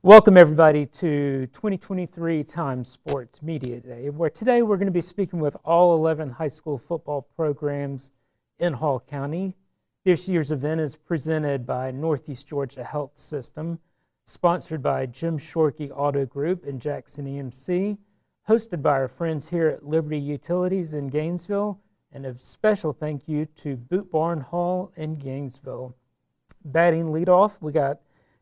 Welcome everybody to 2023 Times Sports Media Day, where today we're going to be speaking with all 11 high school football programs in Hall County. This year's event is presented by Northeast Georgia Health System, sponsored by Jim Shorkey Auto Group and Jackson EMC, hosted by our friends here at Liberty Utilities in Gainesville, and a special thank you to Boot Barn Hall in Gainesville. Batting leadoff, we got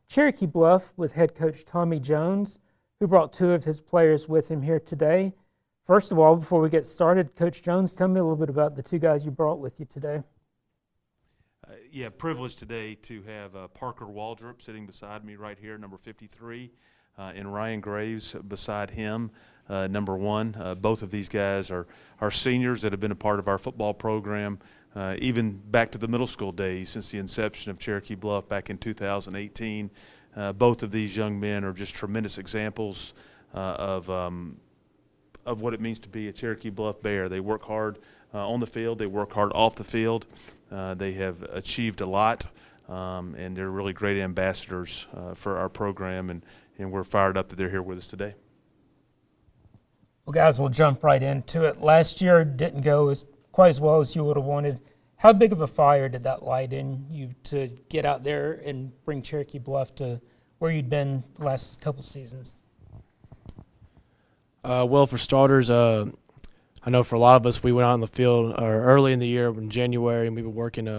Cherokee Bluff with head coach Tommy Jones, who brought two of his players with him here today. First of all, before we get started, Coach Jones, tell me a little bit about the two guys you brought with you today. Privileged today to have Parker WALDROP sitting beside me right here, number 53, and Ryan Graves beside him, number 1. Both of these guys are seniors that have been a part of our football program even back to the middle school days since the inception of Cherokee Bluff back in 2018. Both of these young men are just tremendous examples of what it means to be a Cherokee Bluff Bear. They work hard on the field. They work hard off the field. They have achieved a lot, and they're really great ambassadors for our program, and we're fired up that they're here with us today. Well, guys, we'll jump right into it. Last year didn't go quite as well as you would have wanted. How big of a fire did that light in you to get out there and bring Cherokee Bluff to where you'd been the last couple seasons? Well, for starters, I know for a lot of us, we went out on the field early in the year in January, and we were working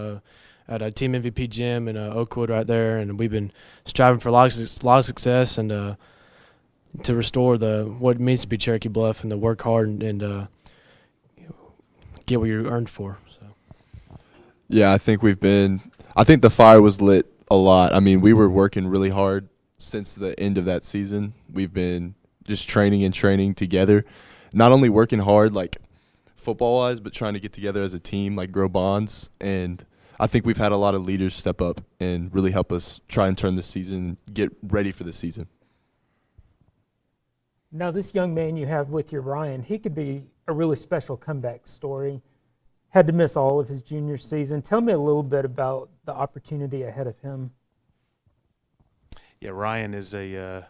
at a Team MVP gym in Oakwood right there, and we've been striving for a lot of success and to restore what it means to be Cherokee Bluff and to work hard and get what you earned for. So. Yeah, I think the fire was lit a lot. I mean, we were working really hard since the end of that season. We've been just training together, not only working hard like football-wise, but trying to get together as a team, like grow bonds. And I think we've had a lot of leaders step up and really help us try and turn this season, get ready for the season. Now, this young man you have with you, Ryan, he could be a really special comeback story. Had to miss all of his junior season. Tell me a little bit about the opportunity ahead of him. Yeah, Ryan is I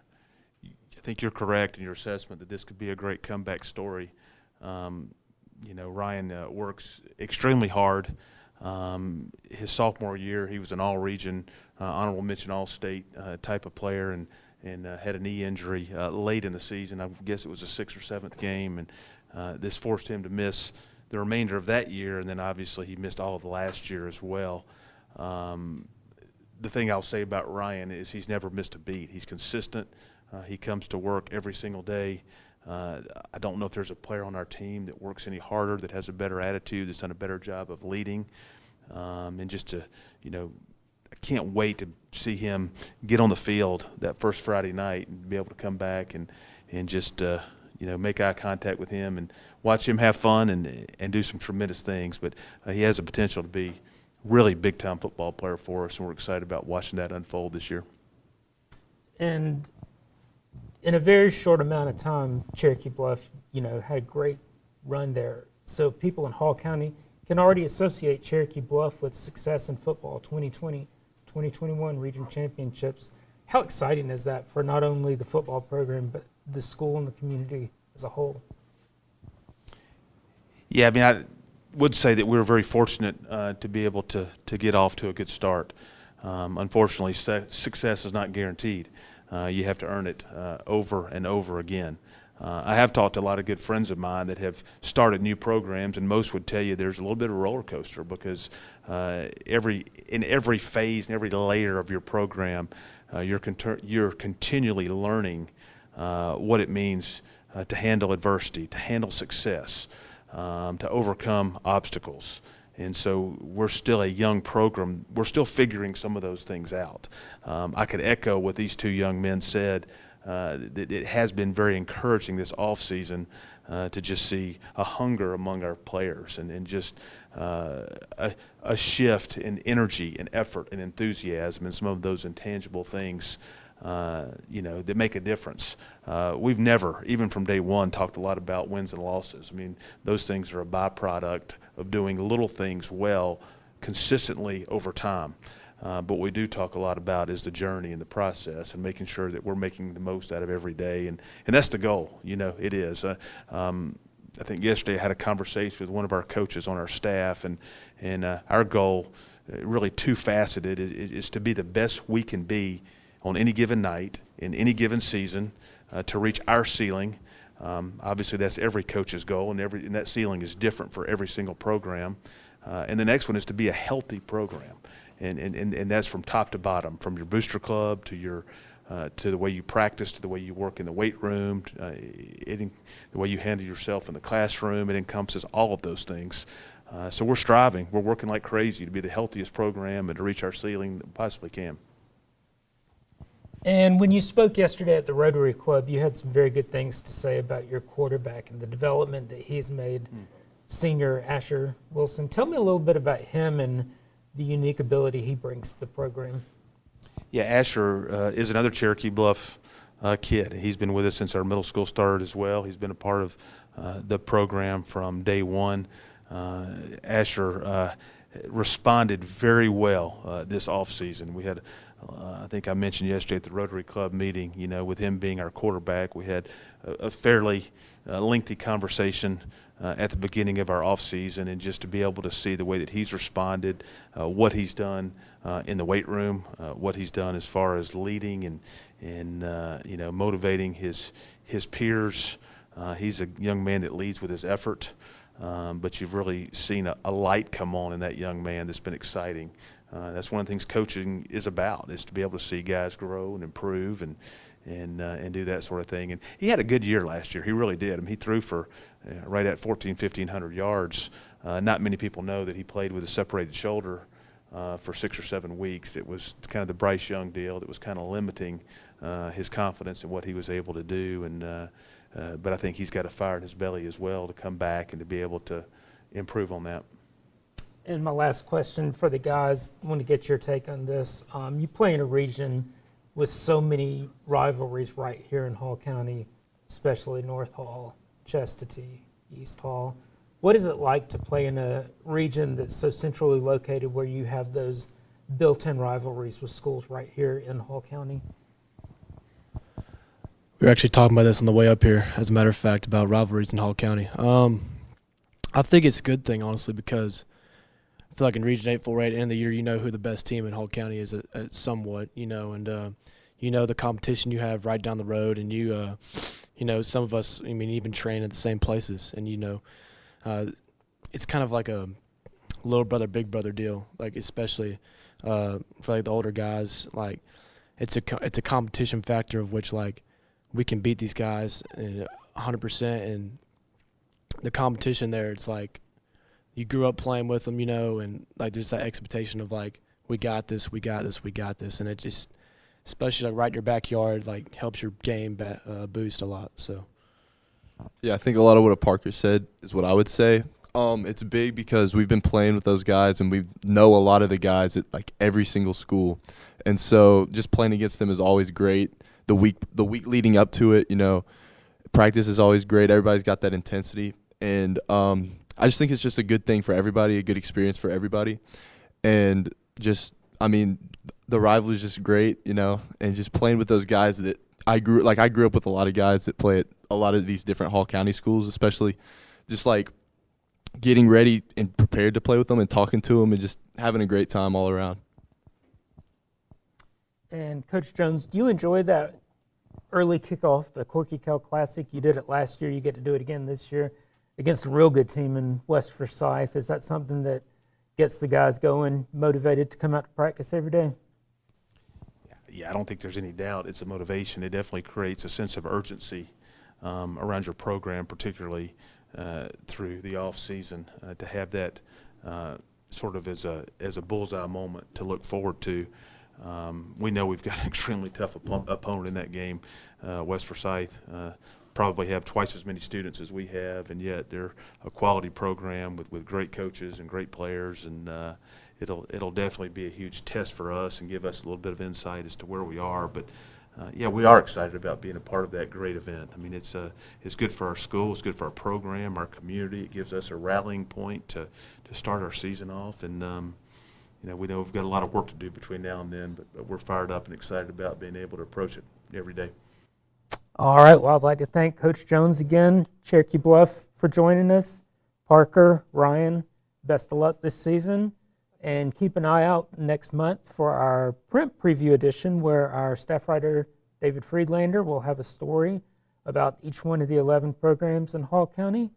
think you're correct in your assessment that this could be a great comeback story. Ryan works extremely hard. His sophomore year, he was an all-region, honorable mention all-state type of player, and had a knee injury late in the season. I guess it was the 6th or 7th game, and this forced him to miss the remainder of that year, and then obviously he missed all of the last year as well. The thing I'll say about Ryan is he's never missed a beat. He's consistent. He comes to work every single day. I don't know if there's a player on our team that works any harder, that has a better attitude, that's done a better job of leading, and just to, I can't wait to see him get on the field that first Friday night and be able to come back and just make eye contact with him and watch him have fun and do some tremendous things. But he has the potential to be really big-time football player for us, and we're excited about watching that unfold this year. And in a very short amount of time, Cherokee Bluff, had a great run there. So people in Hall County can already associate Cherokee Bluff with success in football, 2020, 2021 region championships. How exciting is that for not only the football program, but the school and the community as a whole? Yeah, I mean, I would say that we were very fortunate to be able to get off to a good start. Unfortunately, success is not guaranteed. You have to earn it over and over again. I have talked to a lot of good friends of mine that have started new programs, and most would tell you there's a little bit of a roller coaster because in every phase and every layer of your program, you're continually learning what it means to handle adversity, to handle success, to overcome obstacles. And so we're still a young program. We're still figuring some of those things out. I could echo what these two young men said. That it has been very encouraging this offseason to just see a hunger among our players and just a shift in energy and effort and enthusiasm and some of those intangible things that make a difference. We've never, even from day one, talked a lot about wins and losses. I mean, those things are a byproduct of doing little things well consistently over time. But what we do talk a lot about is the journey and the process and making sure that we're making the most out of every day. And that's the goal, it is. I think yesterday I had a conversation with one of our coaches on our staff, and our goal, really two-faceted, is to be the best we can be on any given night, in any given season, to reach our ceiling. Obviously, that's every coach's goal, and that ceiling is different for every single program. And the next one is to be a healthy program, and that's from top to bottom, from your booster club to the way you practice, to the way you work in the weight room, the way you handle yourself in the classroom. It encompasses all of those things. So we're striving. We're working like crazy to be the healthiest program and to reach our ceiling that we possibly can. And when you spoke yesterday at the Rotary Club, you had some very good things to say about your quarterback and the development that he's made, senior Asher Wilson. Tell me a little bit about him and the unique ability he brings to the program. Yeah, Asher is another Cherokee Bluff kid. He's been with us since our middle school started as well. He's been a part of the program from day one. Asher responded very well this offseason. We had, I think I mentioned yesterday at the Rotary Club meeting, with him being our quarterback, we had a fairly lengthy conversation at the beginning of our offseason, and just to be able to see the way that he's responded, what he's done in the weight room, what he's done as far as leading and motivating his peers. He's a young man that leads with his effort, but you've really seen a light come on in that young man that's been exciting. That's one of the things coaching is about, is to be able to see guys grow and improve and do that sort of thing. And he had a good year last year. He really did. I mean, he threw for right at 1,500 yards. Not many people know that he played with a separated shoulder for 6 or 7 weeks. It was kind of the Bryce Young deal that was kind of limiting his confidence in what he was able to do. But I think he's got a fire in his belly as well to come back and to be able to improve on that. And my last question for the guys, I want to get your take on this. You play in a region with so many rivalries right here in Hall County, especially North Hall, Chastity, East Hall. What is it like to play in a region that's so centrally located where you have those built-in rivalries with schools right here in Hall County? We were actually talking about this on the way up here, as a matter of fact, about rivalries in Hall County. I think it's a good thing, honestly, because I feel like in Region 8 4 8, end of the year, you know who the best team in Hall County is somewhat, and the competition you have right down the road, and some of us, even train at the same places, and it's kind of like a little brother, big brother deal, like especially for like the older guys, like it's a competition factor of which like we can beat these guys 100%, and the competition there, it's like you grew up playing with them, and like there's that expectation of like we got this, and it just, especially like right in your backyard, like helps your game boost a lot. So Yeah, I think a lot of what Parker said is what I would say. It's big because we've been playing with those guys, and we know a lot of the guys at like every single school, and so just playing against them is always great. The week leading up to it, practice is always great. Everybody's got that intensity, and I just think it's just a good thing for everybody, a good experience for everybody, and just the rivalry is just great, and just playing with those guys that I grew up with a lot of guys that play at a lot of these different Hall County schools, especially just like getting ready and prepared to play with them and talking to them and just having a great time all around. And Coach Jones, do you enjoy that early kickoff, the Corky Cal Classic? You did it last year. You get to do it again this year against a real good team in West Forsyth. Is that something that gets the guys going, motivated to come out to practice every day? Yeah, I don't think there's any doubt it's a motivation. It definitely creates a sense of urgency around your program, particularly through the off season, to have that sort of as a bullseye moment to look forward to. We know we've got an extremely tough opponent in that game. West Forsyth probably have twice as many students as we have, and yet they're a quality program with great coaches and great players, and it'll definitely be a huge test for us and give us a little bit of insight as to where we are. But yeah, we are excited about being a part of that great event. I mean, it's good for our school, it's good for our program, our community. It gives us a rallying point to start our season off, and we know we've got a lot of work to do between now and then, but we're fired up and excited about being able to approach it every day. All right, well, I'd like to thank Coach Jones again, Cherokee Bluff, for joining us. Parker, Ryan, best of luck this season. And keep an eye out next month for our print preview edition, where our staff writer, David Friedlander, will have a story about each one of the 11 programs in Hall County.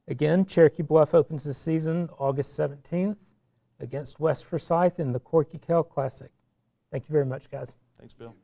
Again, Cherokee Bluff opens the season August 17th against West Forsyth in the Corky Kell Classic. Thank you very much, guys. Thanks, Bill.